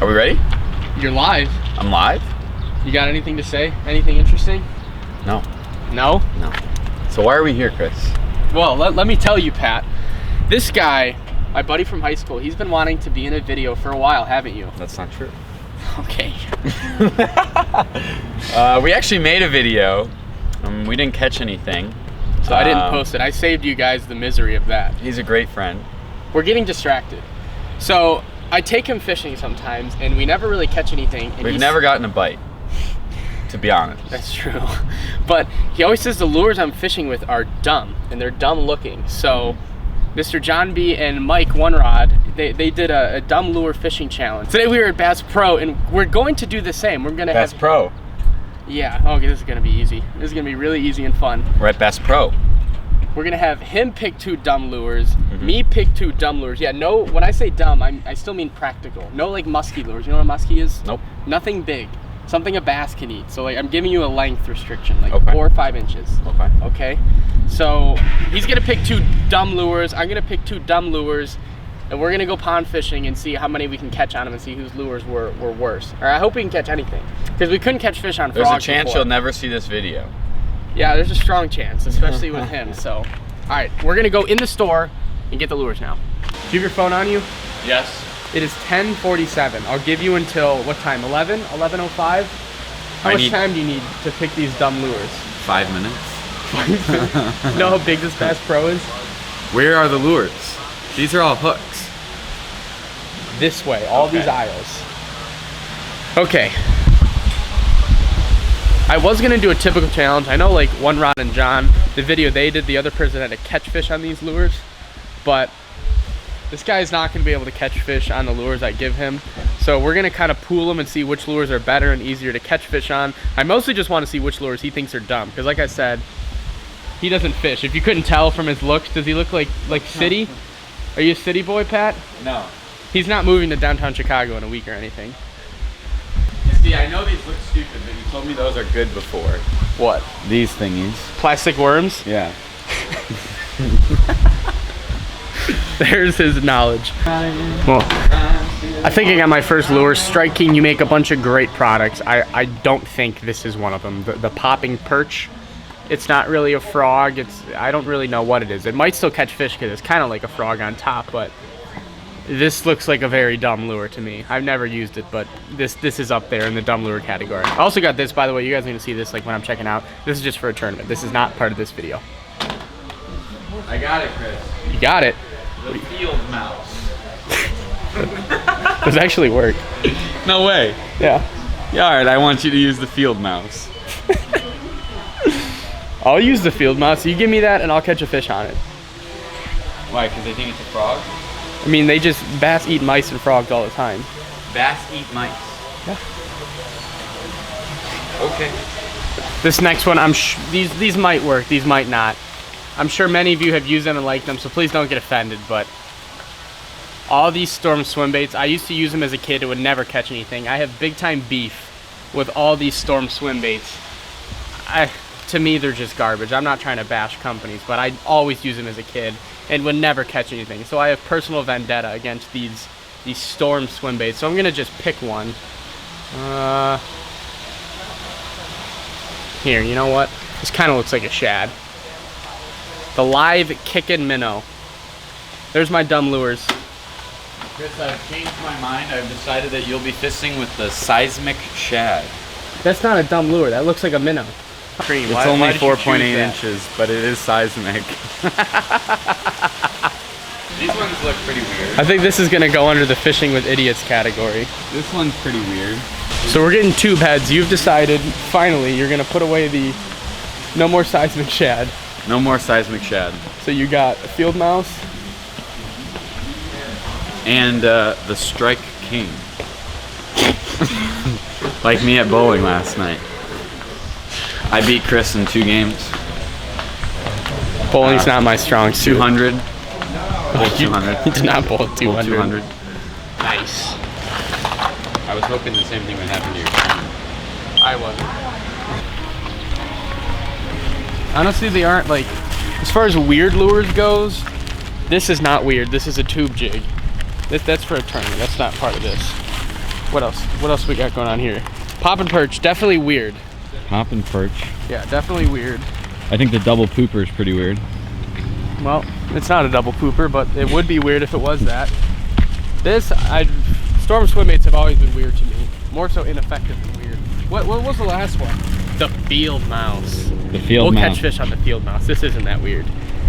Are we ready? You're live. I'm live? You got anything to say? Anything interesting? No. No? No. So why are we here, Chris? Well, let me tell you, Pat. This guy, my buddy from high school, he's been wanting to be in a video for a while, haven't you? That's not true. Okay. We actually made a video. We didn't catch anything. So I didn't post it. I saved you guys the misery of that. He's a great friend. We're getting distracted. So I take him fishing sometimes, and we never really catch anything. And We've never gotten a bite, to be honest. That's true. But he always says the lures I'm fishing with are dumb, and they're dumb looking. So Mr. John B. and Mike One Rod, they did a dumb lure fishing challenge. Today we were at Bass Pro, and we're going to do the same. We're gonna Bass Pro. Yeah, okay, this is gonna be easy. This is gonna be really easy and fun. We're at Bass Pro. We're gonna have him pick 2 dumb lures, me pick 2 dumb lures. Yeah, no, when I say dumb, I still mean practical. No like musky lures. You know what a musky is? Nope. Nothing big. Something a bass can eat. So like I'm giving you a length restriction, like okay. 4 or 5 inches. Okay. Okay. So he's gonna pick 2 dumb lures. I'm gonna pick 2 dumb lures, and we're gonna go pond fishing and see how many we can catch on them and see whose lures were worse. Or I hope we can catch anything, because we couldn't catch fish on frogs. There's a chance before. you'll never see this video. Yeah, there's a strong chance, especially with him. So, all right, we're gonna go in the store and get the lures now. Do you have your phone on you? Yes. It is 10:47. I'll give you until what time? 11? 11:05? How much time do you need to pick these dumb lures? 5 minutes. 5 minutes? You know how big this Bass Pro is? Where are the lures? These are all hooks. This way, all these aisles. Okay. I was gonna do a typical challenge. I know like One Rod and John, the video they did, the other person had to catch fish on these lures, but this guy's not gonna be able to catch fish on the lures I give him. So we're gonna kind of pool them and see which lures are better and easier to catch fish on. I mostly just wanna see which lures he thinks are dumb, because like I said, he doesn't fish. If you couldn't tell from his looks, does he look like city? Are you a city boy, Pat? No. He's not moving to downtown Chicago in a week or anything. See, I know these look stupid, but you told me those are good before. What? These thingies. Plastic worms? Yeah. There's his knowledge. Well, I think I got my first lure. Strike King, you make a bunch of great products. I don't think this is one of them. The popping perch, it's not really a frog. I don't really know what it is. It might still catch fish because it's kind of like a frog on top, but this looks like a very dumb lure to me. I've never used it, but this is up there in the dumb lure category. I also got this, by the way. You guys are going to see this like when I'm checking out. This is just for a tournament. This is not part of this video. I got it, Chris. You got it. The field mouse. Does actually work. No way. Yeah. Yeah, all right, I want you to use the field mouse. I'll use the field mouse. You give me that and I'll catch a fish on it. Why, because they think it's a frog? I mean, bass eat mice and frogs all the time. Bass eat mice. Yeah. Okay. This next one, these might work, these might not. I'm sure many of you have used them and liked them, so please don't get offended, but all these Storm swim baits, I used to use them as a kid. It would never catch anything. I have big time beef with all these Storm swim baits. To me, they're just garbage. I'm not trying to bash companies, but I always use them as a kid and would never catch anything. So I have personal vendetta against these Storm swim baits. So I'm gonna just pick one. Here, you know what? This kind of looks like a shad. The Live Kickin' Minnow. There's my dumb lures. Chris, I've changed my mind. I've decided that you'll be fishing with the seismic shad. That's not a dumb lure. That looks like a minnow. It's only 4.8 inches, but it is seismic. These ones look pretty weird. I think this is gonna go under the fishing with idiots category. This one's pretty weird. So we're getting tube heads. You've decided, finally, you're gonna put away the no more seismic shad. No more seismic shad. So you got a field mouse. And the Strike King. Like me at bowling last night. I beat Chris in 2 games. Bowling's not my strong suit. 200. Bowl 200. You did not bowl 200. Bowl 200. Nice. I was hoping the same thing would happen to you. I wasn't. Honestly, they aren't like, as far as weird lures goes, this is not weird. This is a tube jig. That's for a tournament. That's not part of this. What else? What else we got going on here? Pop and perch, definitely weird. Pop and perch. Yeah, definitely weird. I think the double pooper is pretty weird. Well, it's not a double pooper, but it would be weird if it was that. Storm swim baits have always been weird to me. More so ineffective than weird. What was the last one? The field mouse. The field mouse. We'll catch fish on the field mouse. This isn't that weird.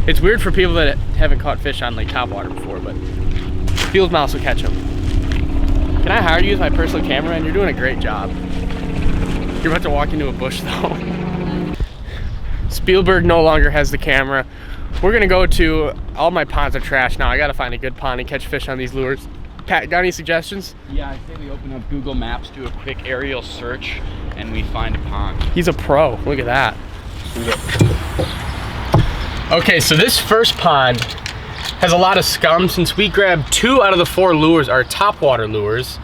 It's weird for people that haven't caught fish on like Topwater before, but field mouse will catch them. Can I hire you as my personal cameraman? You're doing a great job. You're about to walk into a bush though. Spielberg no longer has the camera. We're gonna go to, all my ponds are trash now. I gotta find a good pond and catch fish on these lures. Pat, got any suggestions? Yeah, I say we open up Google Maps, do a quick aerial search, and we find a pond. He's a pro, look at that. Okay, so this first pond has a lot of scum. Since we grabbed 2 out of the 4 lures are topwater lures,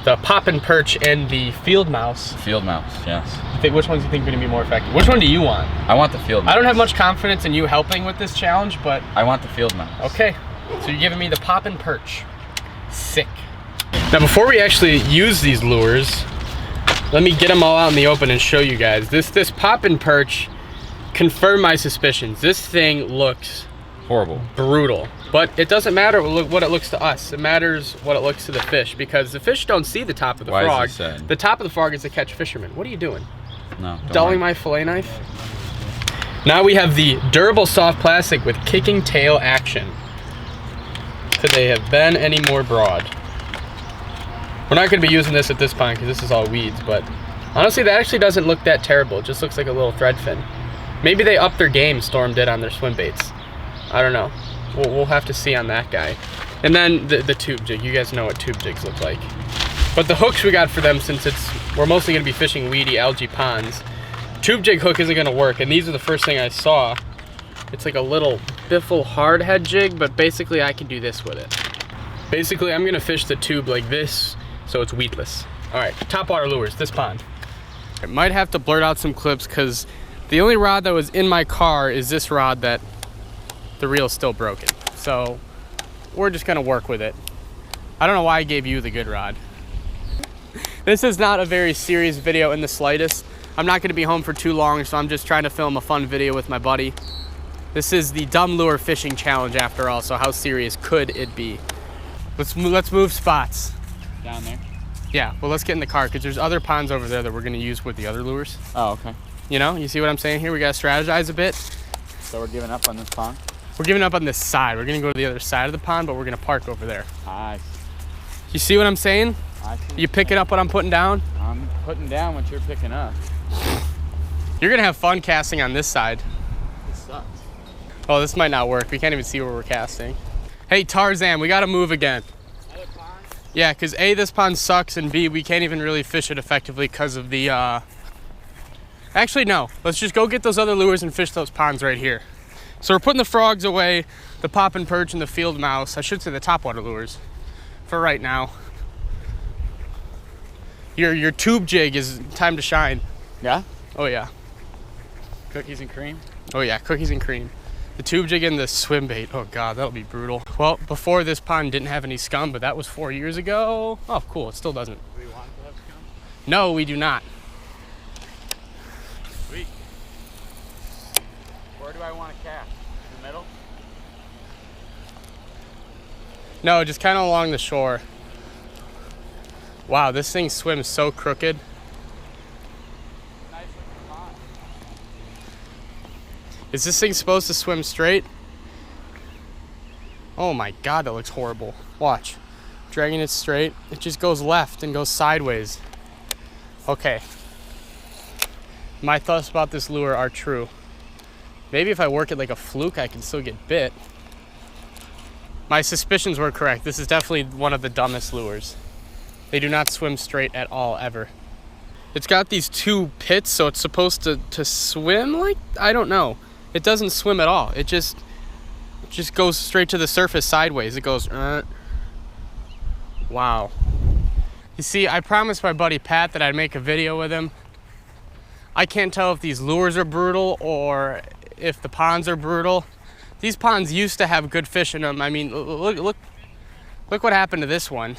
the pop and perch and the field mouse. Field mouse, yes. Which ones do you think are gonna be more effective? Which one do you want? I want the field mouse. I don't have much confidence in you helping with this challenge, but... I want the field mouse. Okay, so you're giving me the pop and perch. Sick. Now before we actually use these lures, let me get them all out in the open and show you guys. This pop and perch confirmed my suspicions. This thing looks Horrible. brutal, but it doesn't matter what it looks to us. It matters what it looks to the fish, because the fish don't see the top of the Why frog. is this sad? The top of the frog is the catch fisherman. What are you doing? No. don't Dulling worry. my fillet knife? Now we have the durable soft plastic with kicking tail action. Could they have been any more broad? We're not going to be using this at this pond because this is all weeds, but honestly that actually doesn't look that terrible. It just looks like a little thread fin. Maybe they upped their game, Storm did, on their swim baits. I don't know. We'll have to see on that guy. And then the tube jig. You guys know what tube jigs look like. But the hooks we got for them, since we're mostly going to be fishing weedy algae ponds, tube jig hook isn't going to work, and these are the first thing I saw. It's like a little biffle hard head jig, but basically I can do this with it. Basically I'm going to fish the tube like this, so it's weedless. All right, topwater lures, this pond. I might have to blurt out some clips because the only rod that was in my car is this rod that the reel's still broken. So we're just gonna work with it. I don't know why I gave you the good rod. This is not a very serious video in the slightest. I'm not gonna be home for too long, so I'm just trying to film a fun video with my buddy. This is the dumb lure fishing challenge after all, so how serious could it be? Let's move spots. Down there? Yeah, well let's get in the car because there's other ponds over there that we're gonna use with the other lures. Oh, okay. You know, you see what I'm saying here? We gotta strategize a bit. So we're giving up on this pond? We're giving up on this side. We're gonna go to the other side of the pond, but we're gonna park over there. I You see what I'm saying? see. You picking up what I'm putting down? I'm putting down what you're picking up. You're gonna have fun casting on this side. This sucks. Oh, this might not work. We can't even see where we're casting. Hey, Tarzan, we gotta move again. Another pond? Yeah, because A, this pond sucks, and B, we can't even really fish it effectively because of the, Actually, no. Let's just go get those other lures and fish those ponds right here. So we're putting the frogs away, the pop and perch and the field mouse. I should say the topwater lures for right now. Your tube jig is time to shine. Yeah? Oh yeah. Cookies and cream? Oh yeah, cookies and cream. The tube jig and the swim bait. Oh god, that'll be brutal. Well, before this pond didn't have any scum, but that was 4 years ago. Oh cool, it still doesn't. Do we want to have scum? No, we do not. Sweet. Where do I want to cast? In the middle? No, just kind of along the shore. Wow, this thing swims so crooked. Nice looking pond. Is this thing supposed to swim straight? Oh my god, that looks horrible. Watch. Dragging it straight. It just goes left and goes sideways. Okay. My thoughts about this lure are true. Maybe if I work it like a fluke, I can still get bit. My suspicions were correct. This is definitely one of the dumbest lures. They do not swim straight at all, ever. It's got these 2 pits, so it's supposed to swim like, I don't know. It doesn't swim at all. It just goes straight to the surface sideways. It goes, Wow. You see, I promised my buddy Pat that I'd make a video with him. I can't tell if these lures are brutal or if the ponds are brutal. These ponds used to have good fish in them. I mean, look what happened to this one.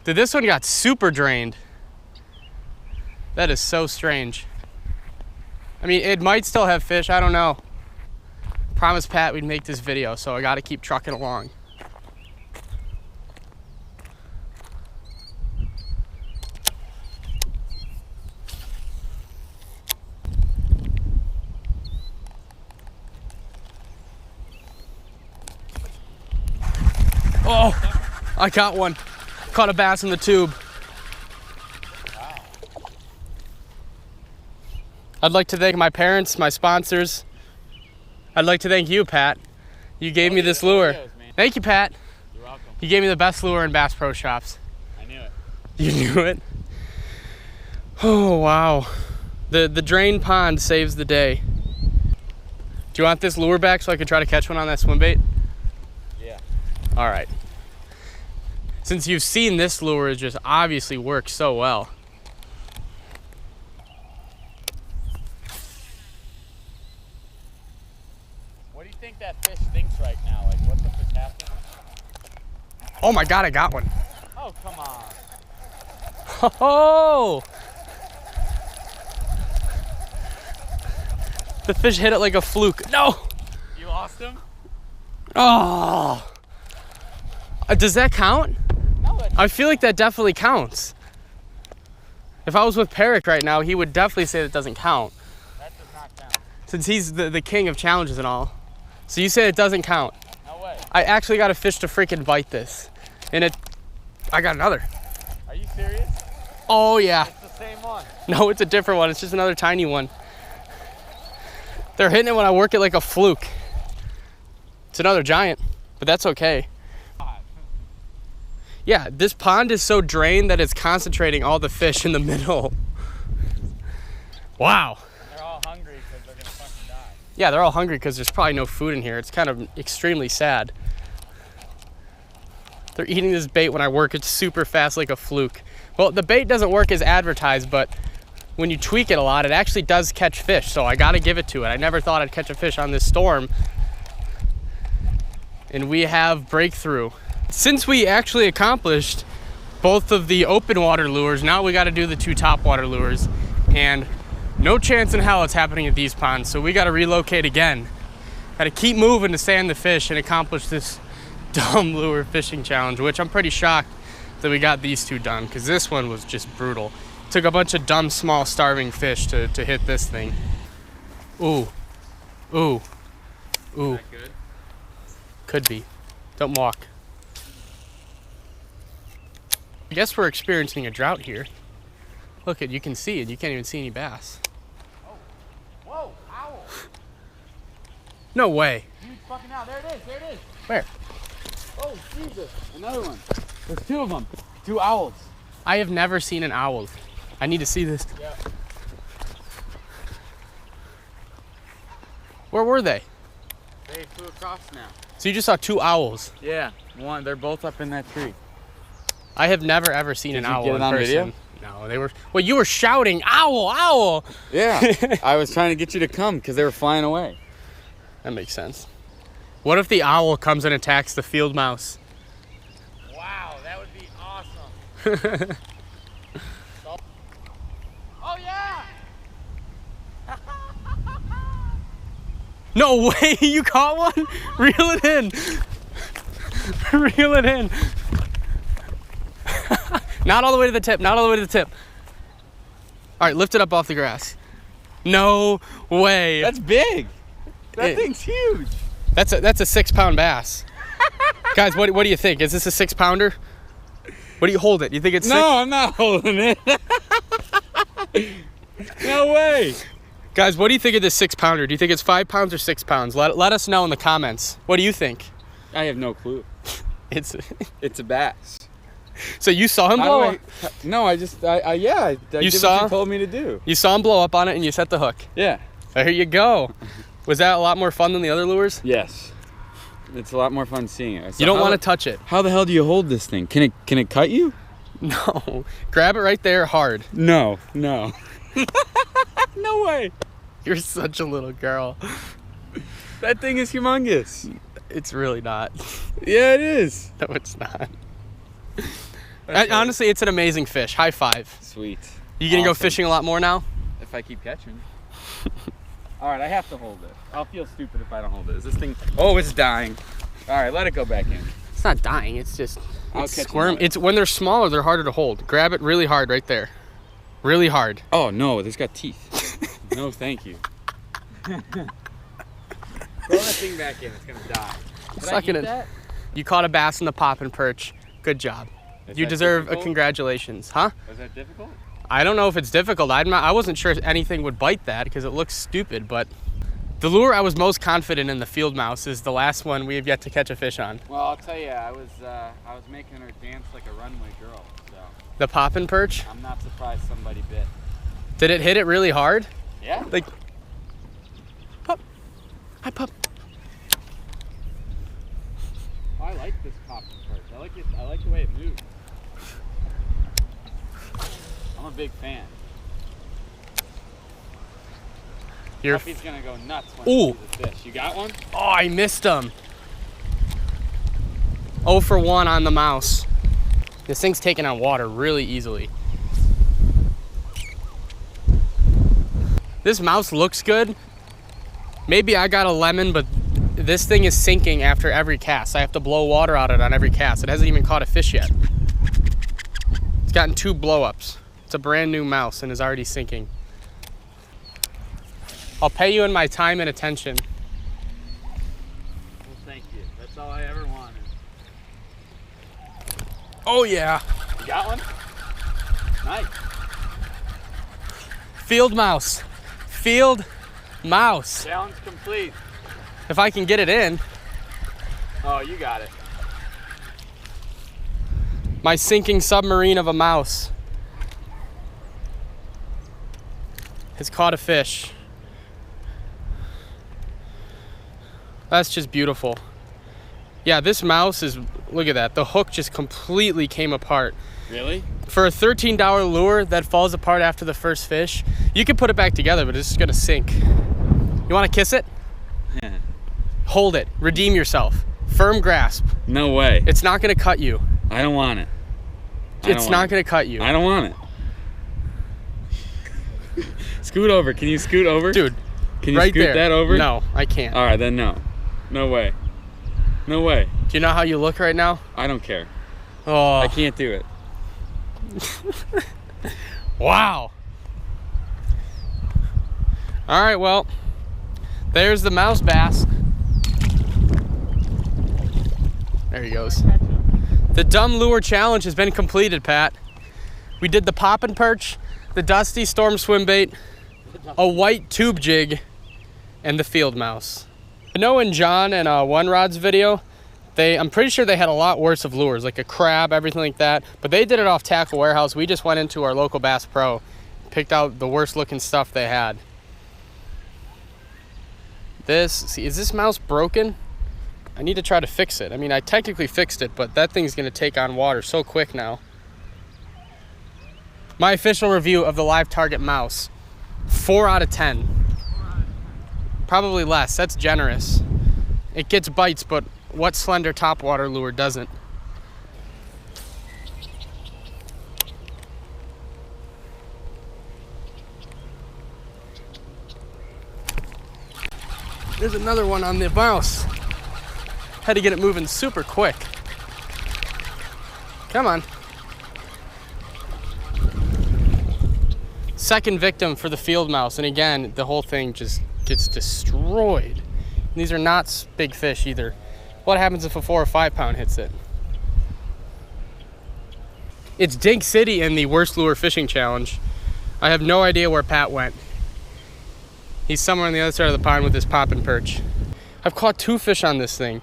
Dude, this one got super drained. That is so strange. I mean, it might still have fish, I don't know. Promised Pat we'd make this video, so I gotta keep trucking along. Oh, I caught one. Caught a bass in the tube. I'd like to thank my parents, my sponsors. I'd like to thank you, Pat. You gave me this lure. Thank you, Pat. You're welcome. You gave me the best lure in Bass Pro Shops. I knew it. You knew it? Oh, wow. The drain pond saves the day. Do you want this lure back so I can try to catch one on that swim bait? Yeah. All right. Since you've seen this lure, it just obviously works so well. What do you think that fish thinks right now? Like, what the fish happening? Oh my God, I got one. Oh, come on. Oh! The fish hit it like a fluke. No! You lost him? Oh! Does that count? No, it I feel like that definitely counts. If I was with Peric right now, he would definitely say that doesn't count. that does not count. Since he's the king of challenges and all. So you say it doesn't count. No way. I actually got a fish to freaking bite this. And I got another. Are you serious? Oh yeah. It's the same one. No, it's a different one. It's just another tiny one. They're hitting it when I work it like a fluke. It's another giant, but that's okay. Yeah, this pond is so drained that it's concentrating all the fish in the middle. Wow. And they're all hungry because they're gonna fucking die. Yeah, they're all hungry because there's probably no food in here. It's kind of extremely sad. They're eating this bait when I work it super fast like a fluke. Well, the bait doesn't work as advertised, but when you tweak it a lot, it actually does catch fish, so I gotta give it to it. I never thought I'd catch a fish on this storm. And we have breakthrough. Since we actually accomplished both of the open water lures, now we gotta do the 2 topwater lures. And no chance in hell it's happening at these ponds, so we gotta relocate again. Gotta keep moving to stay on the fish and accomplish this dumb lure fishing challenge, which I'm pretty shocked that we got these 2 done, because this one was just brutal. Took a bunch of dumb, small, starving fish to hit this thing. Ooh. Ooh. Ooh. Is that good? Could be. Don't walk. I guess we're experiencing a drought here. Look, you can see it. You can't even see any bass. Whoa, owl. No way. Huge fucking owl. There it is. There it is. Where? Oh, Jesus. Another one. There's 2 of them. 2 owls. I have never seen an owl. I need to see this. Yeah. Where were they? They flew across now. So you just saw 2 owls. Yeah. One. They're both up in that tree. I have never ever seen an you owl get it in on person. video? No, they were. Well, you were shouting, "Owl, owl!" Yeah. I was trying to get you to come because they were flying away. That makes sense. What if the owl comes and attacks the field mouse? Wow, that would be awesome. Oh, yeah. No way! You caught one? Reel it in. Reel it in. Not all the way to the tip. Not all the way to the tip. All right, lift it up off the grass. No way. That's big. That It- thing's huge. That's a 6-pound bass. Guys, what do you think? Is this a 6-pounder? What do you hold it? You think it's 6? No, I'm not holding it. No way. Guys, what do you think of this 6-pounder? Do you think it's 5 pounds or 6 pounds? Let us know in the comments. What do you think? I have no clue. It's It's a bass. so you saw him How blow. do No, I just, I did what saw? you told me to do. You saw him blow up on it, and you set the hook. Yeah. There you go. Was that a lot more fun than the other lures? Yes. It's a lot more fun seeing it. So You don't how want to the- touch it. How the hell do you hold this thing? Can it cut you? No. Grab it right there hard. No. No way. You're such a little girl. That thing is humongous. It's really not. Yeah, it is. No, it's not. Honestly, it's an amazing fish. High five. Sweet. You gonna go Awesome. fishing a lot more now? If I keep catching. All right, I have to hold it. I'll feel stupid if I don't hold it. Is this thing? Oh, it's dying. All right, let it go back in. It's not dying. It's just I'll catch squirm. another. It's when they're smaller, they're harder to hold. Grab it really hard right there. Really hard. Oh no, it's got teeth. No, thank you. Throw that thing back in. It's gonna die. Did I Suck it eat in. that? You caught a bass in the poppin' perch. Good job. Is You that deserve a difficult? congratulations, huh? Was that difficult? I don't know if it's difficult. I wasn't sure if anything would bite that because it looks stupid, but the lure I was most confident in, the field mouse, is the last one we have yet to catch a fish on. Well, I'll tell you, I was making her dance like a runway girl, so The poppin' perch. I'm not surprised somebody bit. Did it hit it really hard? Yeah. Like, pup. Hi, pup. Oh, I like this popping perch. I like it. I like the way it moves. I'm a big fan. You're. Puppy's gonna go nuts when Ooh. he sees the fish. You got one? Oh, I missed him. 0 for 1 on the mouse. This thing's taking on water really easily. This mouse looks good. Maybe I got a lemon, but this thing is sinking after every cast. I have to blow water out of it on every cast. It hasn't even caught a fish yet. It's gotten 2 blow-ups. It's a brand new mouse and is already sinking. I'll pay you in my time and attention. Well, thank you. That's all I ever wanted. Oh yeah. You got one? Nice. Field mouse. Field mouse. Challenge complete. If I can get it in. Oh, you got it. My sinking submarine of a mouse has caught a fish. That's just beautiful. Yeah, this mouse is, look at that. The hook just completely came apart. Really? For a $13 lure that falls apart after the first fish, you can put it back together, but it's just gonna sink. You wanna kiss it? Hold it, redeem yourself. Firm grasp. No way. It's not gonna cut you. I don't want it. It's not gonna cut you. I don't want it. Scoot over. Can you scoot over? Dude, Can you right scoot there. that over? No, I can't. All right, then no. No way. No way. Do you know how you look right now? I don't care. Oh, I can't do it. wow. All right, well, there's the mouse bass. There he goes. The dumb lure challenge has been completed, Pat. We did the poppin' perch, the dusty storm swim bait, a white tube jig, and the field mouse. I know in John and One Rod's video, I'm pretty sure they had a lot worse of lures, like a crab, everything like that, but they did it off Tackle Warehouse. We just went into our local Bass Pro, picked out the worst looking stuff they had. See, is this mouse broken? I need to try to fix it. I mean, I technically fixed it, but that thing's gonna take on water so quick now. My official review of the Live Target mouse, 4 out of 10. Probably less, that's generous. It gets bites, but what slender topwater lure doesn't? There's another one on the mouse. Had to get it moving super quick. Come on. Second victim for the field mouse, and again, the whole thing just gets destroyed. And these are not big fish either. What happens if a 4 or 5 pound hits it? It's Dink City in the worst lure fishing challenge. I have no idea where Pat went. He's somewhere on the other side of the pond with his poppin' perch. I've caught 2 fish on this thing.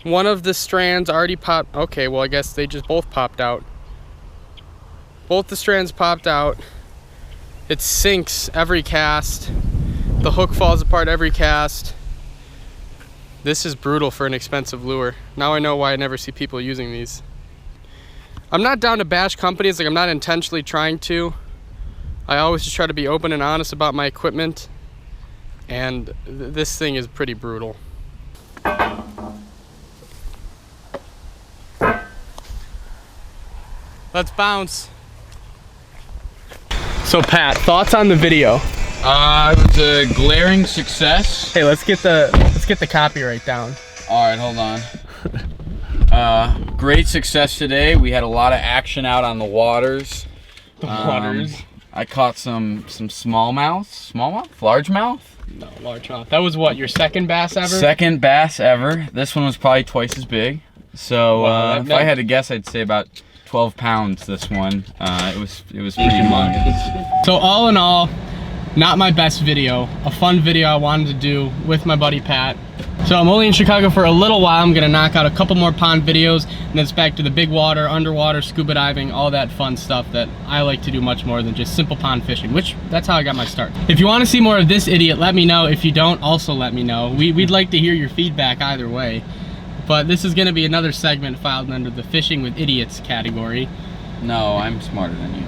One of the strands already popped. Okay, well, I guess they just both popped out. Both the strands popped out. It sinks every cast. The hook falls apart every cast. This is brutal for an expensive lure. Now I know why I never see people using these. I'm not down to bash companies, like I'm not intentionally trying to. I always just try to be open and honest about my equipment. And this thing is pretty brutal. Let's bounce. So Pat, thoughts on the video? It was a glaring success. Hey, let's get the copyright down. All right, hold on. Great success today. We had a lot of action out on the waters. I caught some smallmouth, largemouth. No, largemouth. That was what, your second bass ever? Second bass ever. This one was probably twice as big. So Wow, if I had to guess, I'd say about 12 pounds. This one. It was pretty humongous. So all in all, not my best video. A fun video I wanted to do with my buddy Pat. So I'm only in Chicago for a little while. I'm gonna knock out a couple more pond videos, and then it's back to the big water, underwater, scuba diving, all that fun stuff that I like to do much more than just simple pond fishing, which that's how I got my start. If you want to see more of this idiot, let me know. If you don't, also let me know. We'd like to hear your feedback either way. But this is gonna be another segment filed under the Fishing with Idiots category. No, I'm smarter than you.